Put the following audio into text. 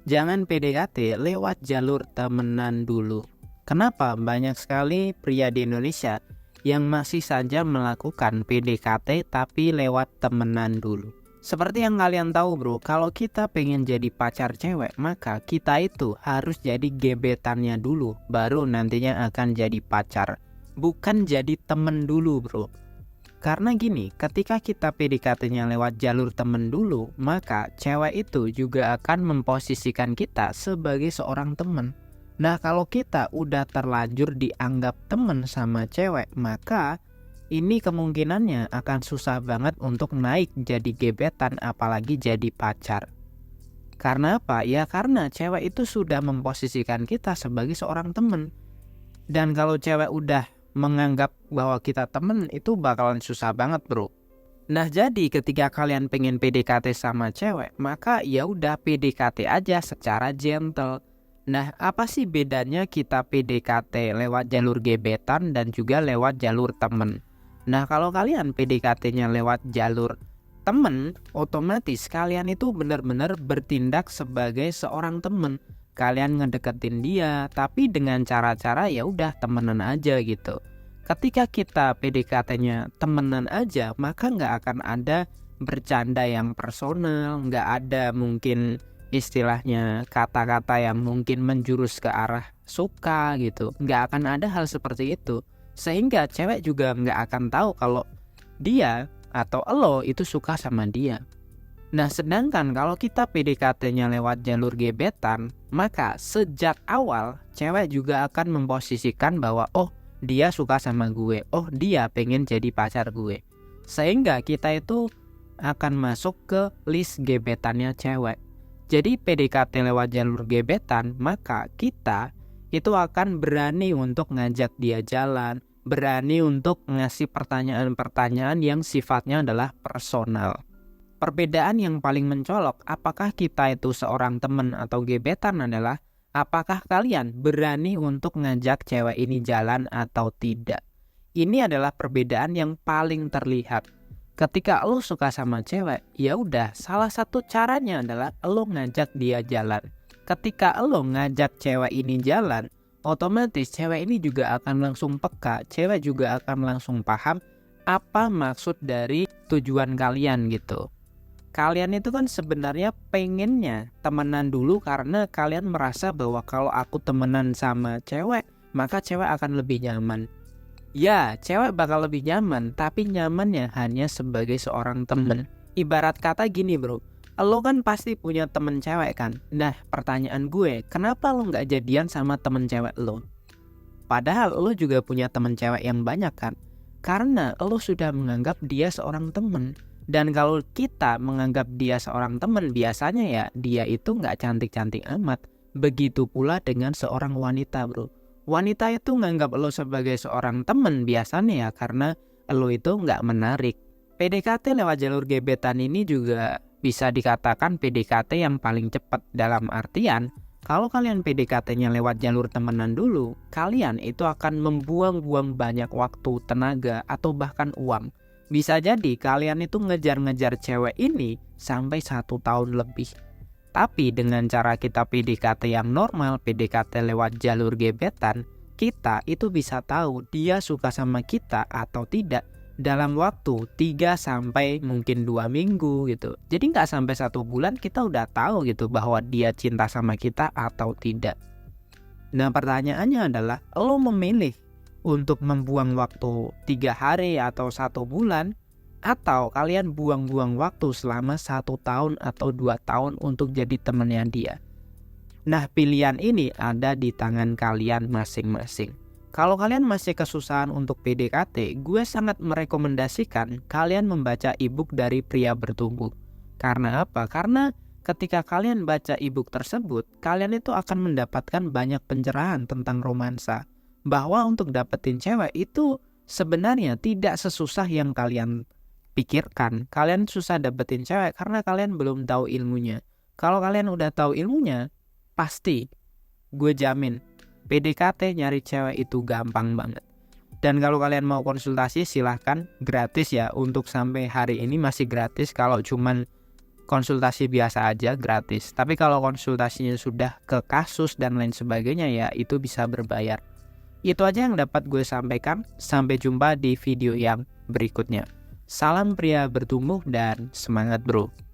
Jangan PDKT lewat jalur temenan dulu. Kenapa banyak sekali pria di Indonesia yang masih saja melakukan PDKT tapi lewat temenan dulu? Seperti yang kalian tahu bro, kalau kita pengen jadi pacar cewek, maka kita itu harus jadi gebetannya dulu, baru nantinya akan jadi pacar. Bukan jadi temen dulu bro. Karena gini, ketika kita PDKT-nya lewat jalur temen dulu, maka cewek itu juga akan memposisikan kita sebagai seorang temen. Nah, kalau kita udah terlanjur dianggap temen sama cewek, maka ini kemungkinannya akan susah banget untuk naik jadi gebetan, apalagi jadi pacar. Karena apa? Ya karena cewek itu sudah memposisikan kita sebagai seorang temen. Dan kalau cewek udah menganggap bahwa kita temen, itu bakalan susah banget bro. Nah jadi ketika kalian pengen PDKT sama cewek, maka ya udah PDKT aja secara gentle. Nah apa sih bedanya kita PDKT lewat jalur gebetan dan juga lewat jalur temen? Nah kalau kalian PDKT-nya lewat jalur temen, otomatis kalian itu benar-benar bertindak sebagai seorang temen. Kalian ngedeketin dia, tapi dengan cara-cara ya udah temenan aja gitu. Ketika kita PDKT-nya temenan aja, maka nggak akan ada bercanda yang personal, nggak ada mungkin istilahnya kata-kata yang mungkin menjurus ke arah suka gitu. Nggak akan ada hal seperti itu. Sehingga cewek juga nggak akan tahu kalau dia atau lo itu suka sama dia. Nah sedangkan kalau kita PDKT-nya lewat jalur gebetan, maka sejak awal cewek juga akan memposisikan bahwa oh dia suka sama gue, oh dia pengen jadi pacar gue. Sehingga kita itu akan masuk ke list gebetannya cewek. Jadi PDKT lewat jalur gebetan, maka kita itu akan berani untuk ngajak dia jalan, berani untuk ngasih pertanyaan-pertanyaan yang sifatnya adalah personal. Perbedaan yang paling mencolok apakah kita itu seorang teman atau gebetan adalah apakah kalian berani untuk ngajak cewek ini jalan atau tidak. Ini adalah perbedaan yang paling terlihat. Ketika lo suka sama cewek, ya udah salah satu caranya adalah lo ngajak dia jalan. Ketika lo ngajak cewek ini jalan, otomatis cewek ini juga akan langsung peka, cewek juga akan langsung paham apa maksud dari tujuan kalian gitu. Kalian itu kan sebenarnya pengennya temenan dulu karena kalian merasa bahwa kalau aku temenan sama cewek, maka cewek akan lebih nyaman. Ya, cewek bakal lebih nyaman, tapi nyamannya hanya sebagai seorang temen. Ibarat kata gini bro, lo kan pasti punya temen cewek kan? Nah, pertanyaan gue, kenapa lo gak jadian sama temen cewek lo? Padahal lo juga punya temen cewek yang banyak kan? Karena lo sudah menganggap dia seorang temen. Dan kalau kita menganggap dia seorang teman, biasanya ya dia itu nggak cantik-cantik amat. Begitu pula dengan seorang wanita bro. Wanita itu nganggap lo sebagai seorang teman biasanya ya karena lo itu nggak menarik. PDKT lewat jalur gebetan ini juga bisa dikatakan PDKT yang paling cepat. Dalam artian kalau kalian PDKT-nya lewat jalur temenan dulu, kalian itu akan membuang-buang banyak waktu, tenaga, atau bahkan uang. Bisa jadi kalian itu ngejar-ngejar cewek ini sampai 1 tahun lebih. Tapi dengan cara kita PDKT yang normal, PDKT lewat jalur gebetan, kita itu bisa tahu dia suka sama kita atau tidak dalam waktu 3 sampai mungkin 2 minggu gitu. Jadi nggak sampai 1 bulan kita udah tahu gitu bahwa dia cinta sama kita atau tidak. Nah pertanyaannya adalah, lo memilih untuk membuang waktu 3 hari atau 1 bulan, atau kalian buang-buang waktu selama 1 tahun atau 2 tahun untuk jadi temannya dia. Nah pilihan ini ada di tangan kalian masing-masing. Kalau kalian masih kesusahan untuk PDKT, gue sangat merekomendasikan kalian membaca ebook dari Pria Bertumbuh. Karena apa? Karena ketika kalian baca ebook tersebut, kalian itu akan mendapatkan banyak pencerahan tentang romansa. Bahwa untuk dapetin cewek itu sebenarnya tidak sesusah yang kalian pikirkan. Kalian susah dapetin cewek karena kalian belum tahu ilmunya. Kalau kalian udah tahu ilmunya, pasti gue jamin PDKT nyari cewek itu gampang banget. Dan kalau kalian mau konsultasi silahkan, gratis ya. Untuk sampai hari ini masih gratis. Kalau cuman konsultasi biasa aja gratis. Tapi kalau konsultasinya sudah ke kasus dan lain sebagainya ya itu bisa berbayar. Itu aja yang dapat gue sampaikan. Sampai jumpa di video yang berikutnya. Salam pria bertumbuh dan semangat bro.